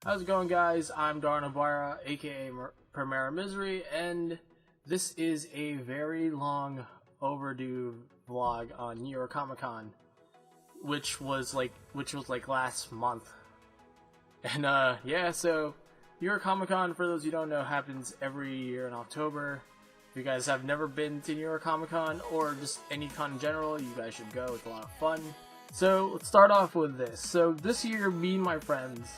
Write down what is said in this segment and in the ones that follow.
How's it going, guys? I'm Darnabara, aka Primera Misery, and this is a very long overdue vlog on New York Comic Con, which was like last month. And yeah, so New York Comic Con, for those you don't know, happens every year in October. If you guys have never been to New York Comic Con or just any con in general, you guys should go. It's a lot of fun. So let's start off with this. So this year, me and my friends.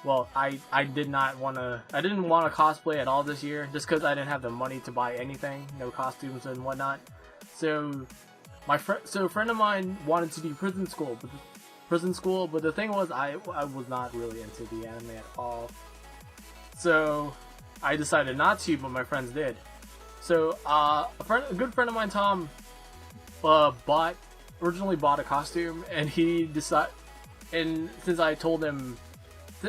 Well, I didn't want to cosplay at all this year, just because I didn't have the money to buy anything, no costumes and whatnot. So a friend of mine wanted to do prison school, but the thing was, I was not really into the anime at all. So I decided not to, but my friends did. So a good friend of mine, Tom, originally bought a costume, and since I told him.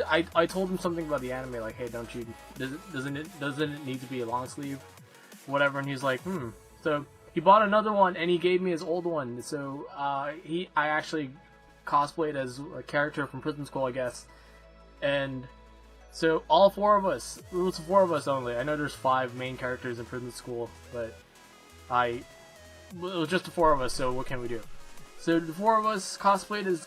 I told him something about the anime, like, hey, doesn't it need to be a long sleeve, whatever, and he's like, So he bought another one, and he gave me his old one. So I actually cosplayed as a character from Prison School, I guess, and so all four of us. It was four of us only. I know there's 5 main characters in Prison School, but it was just the 4 of us. So what can we do? So the 4 of us cosplayed as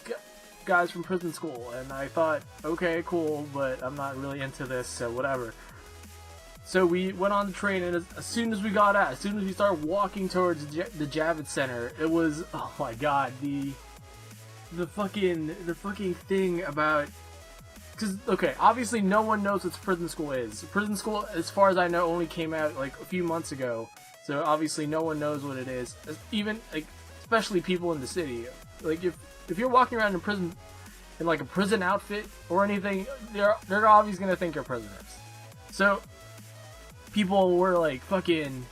guys from Prison School, and I thought, okay, cool, but I'm not really into this, so whatever. So we went on the train, and as soon as we started walking towards the Javits Center, it was, oh my god, the fucking thing about, because, okay, obviously no one knows what Prison School is. Prison School, as far as I know, only came out like a few months ago, so obviously no one knows what it is, even, like, especially people in the city. Like, if you're walking around in prison, in like a prison outfit or anything, they're obviously gonna think you're prisoners. So people were like fucking,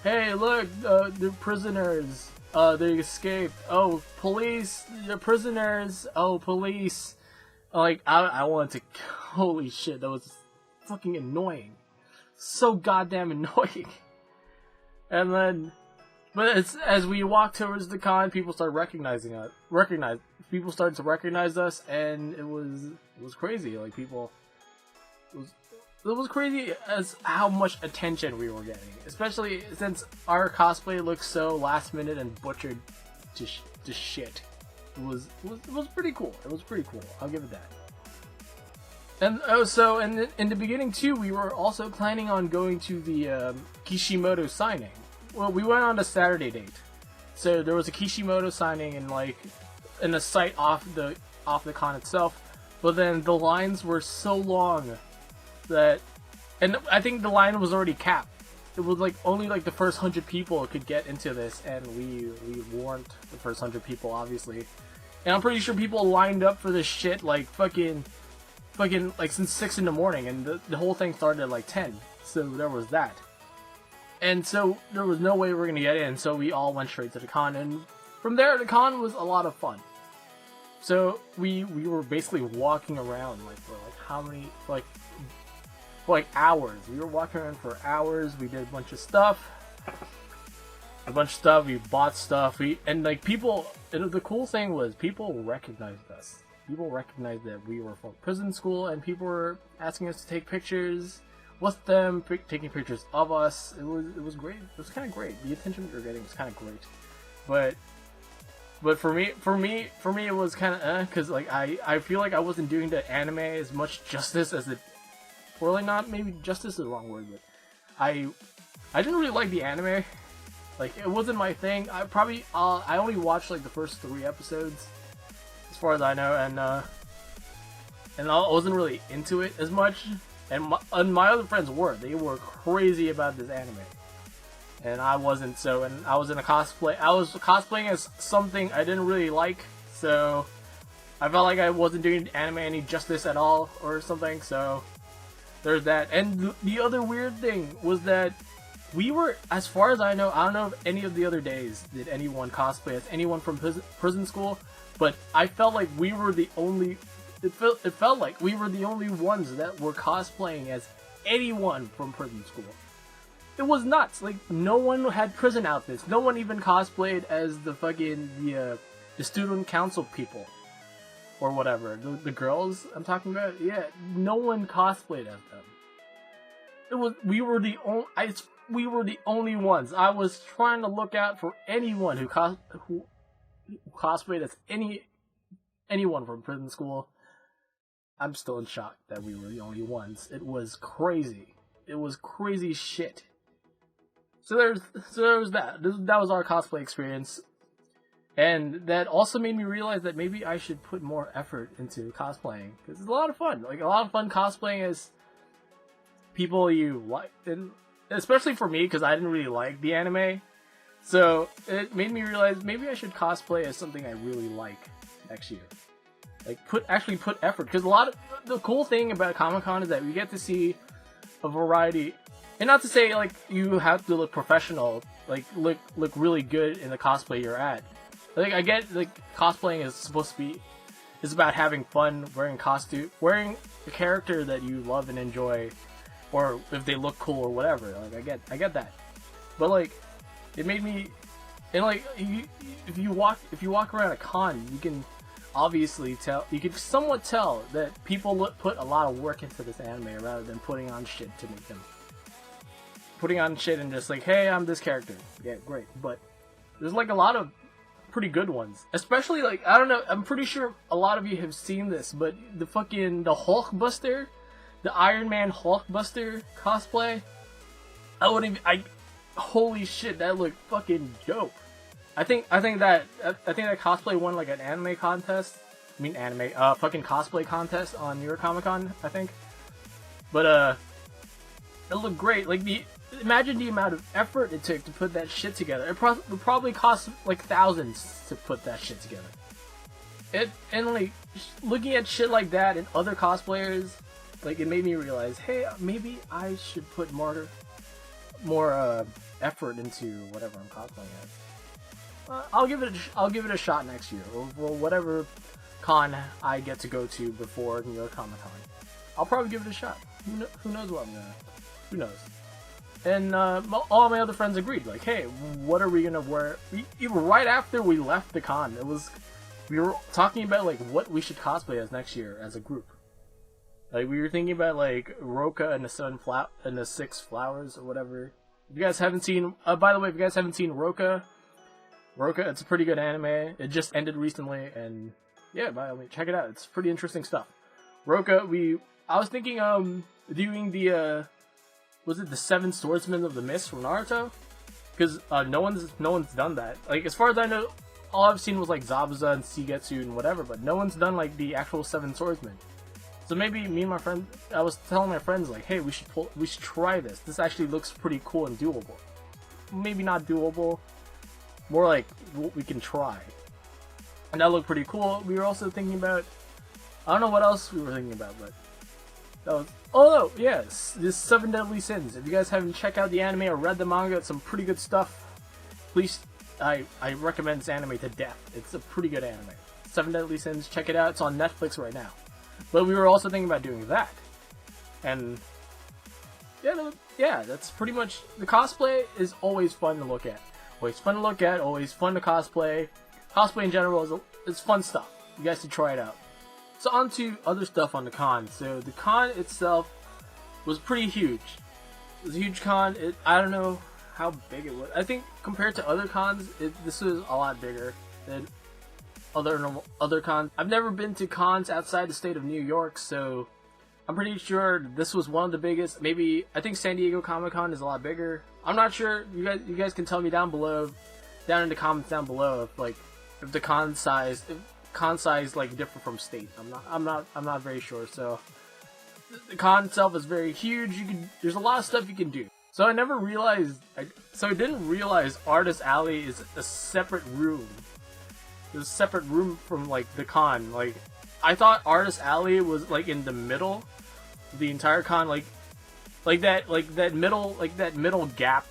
hey, look, they're prisoners. They escaped. Oh, police, they're prisoners. Oh, police. Like, I wanted to, holy shit, that was fucking annoying. So goddamn annoying. And then, but as we walked towards the con, people started People started to recognize us, and it was crazy. Like, it was crazy as how much attention we were getting, especially since our cosplay looked so last minute and butchered to shit. It was pretty cool. It was pretty cool. I'll give it that. And so in the beginning too, we were also planning on going to the Kishimoto signing. Well, we went on a Saturday date, so there was a Kishimoto signing in a site off the con itself. But then the lines were so long and I think the line was already capped. It was like only like the first 100 people could get into this, and we weren't the first 100 people, obviously. And I'm pretty sure people lined up for this shit like fucking like since 6 in the morning, and the whole thing started at like 10. So there was that. And so there was no way we were going to get in, so we all went straight to the con, and from there, the con was a lot of fun. So we were basically walking around for like hours. We were walking around for hours. We did a bunch of stuff. We bought stuff. And the cool thing was people recognized us. People recognized that we were from Prison School, and people were asking us to take pictures with them, taking pictures of us. It was great. It was kind of great. The attention we were getting was kind of great. But for me, it was kind of because like I feel like I wasn't doing the anime as much justice as it. Or like, not, maybe justice is the wrong word, but I didn't really like the anime. Like, it wasn't my thing. I only watched like the first 3 episodes, as far as I know, and I wasn't really into it as much. And my other friends were. They were crazy about this anime. And I wasn't, and I was in a cosplay. I was cosplaying as something I didn't really like, so I felt like I wasn't doing anime any justice at all, or something, so there's that. And the other weird thing was that we were, as far as I know, I don't know if any of the other days did anyone cosplay as anyone from Prison School, but I felt like we were the only... It felt like we were the only ones that were cosplaying as anyone from Prison School. It was nuts. Like, no one had prison outfits. No one even cosplayed as the student council people. or whatever, the girls I'm talking about, yeah, no one cosplayed as them. We were the only ones. I was trying to look out for anyone who cosplayed as anyone from prison school. I'm still in shock that we were the only ones. It was crazy. It was crazy shit. So there was that. That was our cosplay experience. And that also made me realize that maybe I should put more effort into cosplaying. Because it's a lot of fun. Like, a lot of fun cosplaying as people you like. And especially for me, because I didn't really like the anime. So it made me realize maybe I should cosplay as something I really like next year. Like, actually put effort. Because the cool thing about Comic-Con is that we get to see a variety. And not to say, like, you have to look professional. Like, look really good in the cosplay you're at. Like, I get, like, cosplaying is supposed to be, is about having fun, wearing a character that you love and enjoy, or if they look cool or whatever. Like, I get that. But, like, it made me, and, like, if you walk around a con, you can obviously tell, you can somewhat tell that people put a lot of work into this anime rather than putting on shit to make them. Putting on shit and just like, hey, I'm this character. Yeah, great. But there's, like, a lot of pretty good ones. Especially, like, I don't know, I'm pretty sure a lot of you have seen this, but the Hulkbuster, the Iron Man Hulkbuster cosplay, holy shit, that looked fucking dope. I think that cosplay won, like, an anime contest. I mean, fucking cosplay contest on New York Comic Con, I think. But, it looked great. Like, imagine the amount of effort it took to put that shit together. It would probably cost, like, thousands to put that shit together. And, like, looking at shit like that and other cosplayers, like, it made me realize, hey, maybe I should put more effort into whatever I'm cosplaying as. I'll give it a shot next year, or whatever con I get to go to before New York Comic Con. I'll probably give it a shot. Who knows what I'm gonna? Who knows? And all my other friends agreed. Like, hey, what are we gonna wear? Right after we left the con, we were talking about, like, what we should cosplay as next year as a group. Like, we were thinking about, like, Roka and the Six Flowers or whatever. If you guys haven't seen, by the way, if you guys haven't seen Roka, it's a pretty good anime. It just ended recently, and yeah, by all means, check it out. It's pretty interesting stuff. Roka, I was thinking doing was it the Seven Swordsmen of the Mist from Naruto? Because no one's done that. Like, as far as I know, all I've seen was, like, Zabuza and Shigetsu and whatever, but no one's done, like, the actual Seven Swordsmen. So maybe me and my friend, I was telling my friends, like, hey, we should try this. This actually looks pretty cool and doable. Maybe not doable, more like what we can try. And that looked pretty cool. We were also thinking about, I don't know what else we were thinking about, but that was, oh no, yes, this 7 Deadly Sins. If you guys haven't checked out the anime or read the manga, it's some pretty good stuff. Please, I recommend this anime to death. It's a pretty good anime. 7 Deadly Sins, check it out. It's on Netflix right now. But we were also thinking about doing that. And yeah, that's pretty much, the cosplay is always fun to look at. Always fun to look at, always fun to cosplay. Cosplay in general is fun stuff. You guys should try it out. So on to other stuff on the con. So the con itself was pretty huge. It was a huge con. I don't know how big it was. I think compared to other cons, this was a lot bigger than other cons. I've never been to cons outside the state of New York, so I'm pretty sure this was one of the biggest. Maybe, I think San Diego Comic Con is a lot bigger. I'm not sure. You guys can tell me down below, down in the comments down below, if the con size like differ from state. I'm not very sure. So the con itself is very huge. There's a lot of stuff you can do. So I never realized. I didn't realize Artist Alley is a separate room. It's a separate room from, like, the con. Like, I thought Artist Alley was, like, in the middle of the entire con, like that middle gap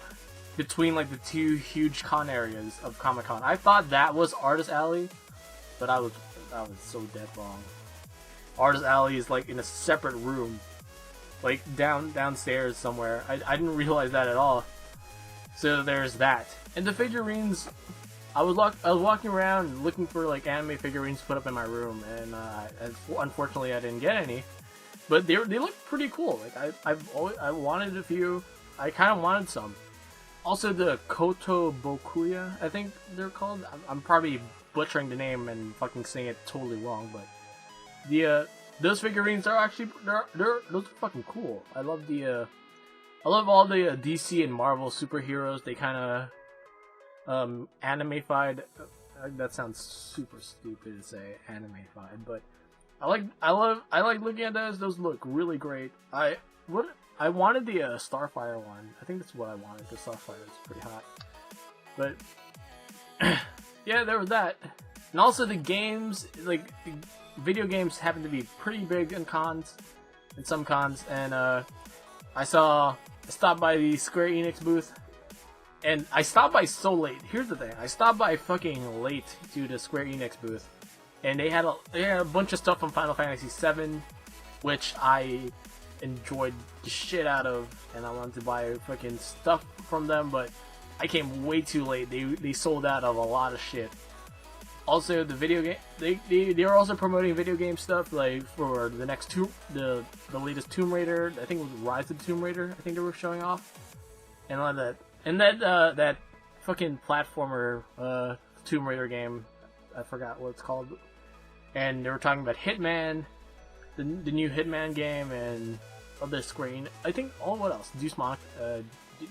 between, like, the two huge con areas of Comic-Con. I thought that was Artist Alley, but I was so dead wrong. Artist Alley is, like, in a separate room, like, downstairs somewhere. I didn't realize that at all. So there's that. And the figurines, I was walking around looking for like anime figurines to put up in my room, and unfortunately I didn't get any. But they look pretty cool. Like I wanted a few. I kind of wanted some. Also the Koto Bokuya, I think they're called. I'm probably butchering the name and fucking saying it totally wrong, but the those figurines are actually those are fucking cool. I love all the DC and Marvel superheroes. They kind of anime-fied. That sounds super stupid to say, anime-fied, but I like looking at those. Those look really great. I wanted the Starfire one. I think that's what I wanted. The Starfire is pretty hot. But yeah, there was that. And also the games, like video games, happen to be pretty big in some cons. And I stopped by the Square Enix booth. And I stopped by so late. Here's the thing. I stopped by fucking late to the Square Enix booth. And they had a bunch of stuff from Final Fantasy VII, which I enjoyed the shit out of. And I wanted to buy fucking stuff from them, but I came way too late. They sold out of a lot of shit. Also, the video game, they were also promoting video game stuff, like for the next the latest Tomb Raider. I think it was Rise of the Tomb Raider. I think they were showing off, and all that. And that fucking platformer Tomb Raider game, I forgot what it's called. And they were talking about Hitman, the new Hitman game, and other Square. I think what else? Deus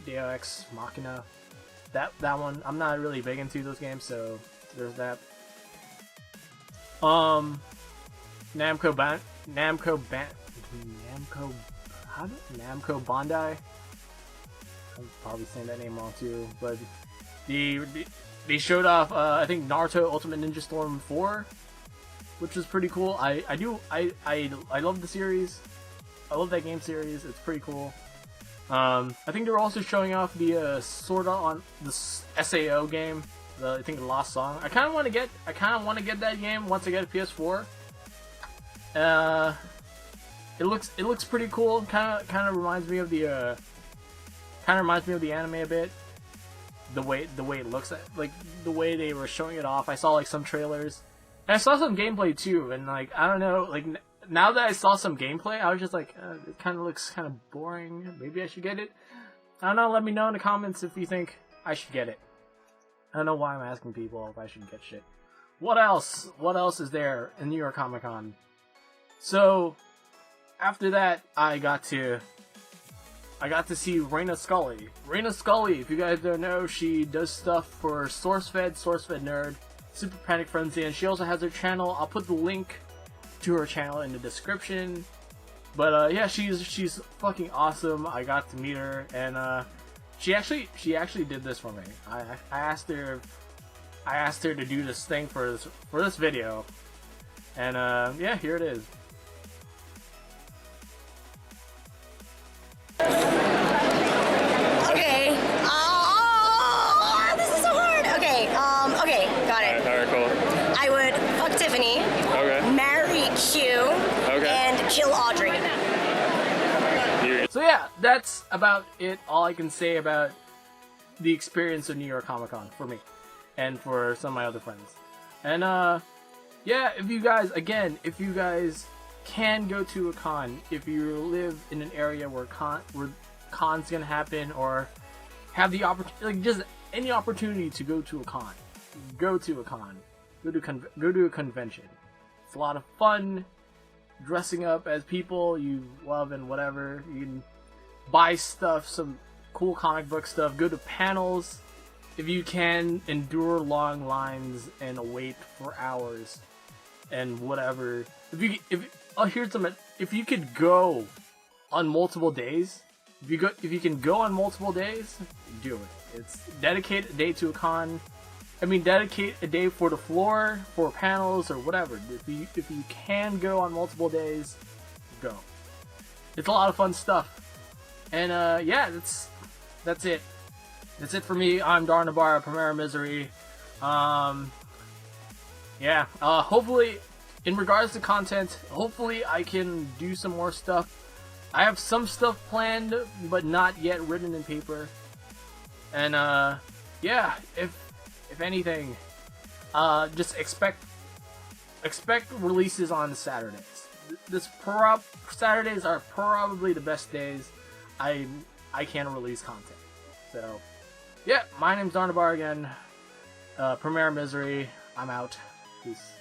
Ex Machina. That one. I'm not really big into those games, so there's that. Namco Bandai. I'm probably saying that name wrong too, but they showed off I think Naruto Ultimate Ninja Storm 4, which was pretty cool. I love the series. I love that game series. It's pretty cool. I think they were also showing off the Sword on the SAO game. I think the Lost Song. I kind of want to get that game once I get a PS4. It looks pretty cool. Kind of reminds me of the anime a bit. The way it looks, like the way they were showing it off. I saw like some trailers, and I saw some gameplay too. And like I don't know, like now that I saw some gameplay, I was just like, it kind of looks kind of boring. Maybe I should get it. I don't know. Let me know in the comments if you think I should get it. I don't know why I'm asking people if I should get shit. What else? What else is there in New York Comic Con? So after that, I got to see Reina Scully. Reina Scully, if you guys don't know, she does stuff for SourceFed Nerd, Super Panic Frenzy, and she also has her channel. I'll put the link to her channel in the description. But yeah, she's fucking awesome. I got to meet her, and she actually did this for me. I asked her to do this thing for this video, and yeah, here it is. Okay. This is so hard. Okay. Okay. Got it. Alright, cool. I would fuck Tiffany. Okay. Marry Q. Okay. And kill Audrey. So yeah, that's about it. All I can say about the experience of New York Comic Con for me, and for some of my other friends. And yeah, if you guys can go to a con, if you live in an area where con's gonna happen, or have the opportunity, like just any opportunity to go to a con, go to a con, go to a convention. It's a lot of fun. Dressing up as people you love and whatever. You can buy stuff, some cool comic book stuff. Go to panels. If you can endure long lines and wait for hours and whatever. If you could go on multiple days, if you can go on multiple days, do it. It's dedicate a day to a con. Dedicate a day for the floor, for panels, or whatever. If you can go on multiple days, go. It's a lot of fun stuff. And yeah, that's it. That's it for me. I'm Dar Navarra, Primera Misery. Yeah. Hopefully, in regards to content, hopefully I can do some more stuff. I have some stuff planned, but not yet written in paper. And yeah, if if anything, just expect releases on Saturdays. Saturdays are probably the best days I can release content. So, yeah, my name's Darnabar again. Premiere Misery. I'm out. Peace.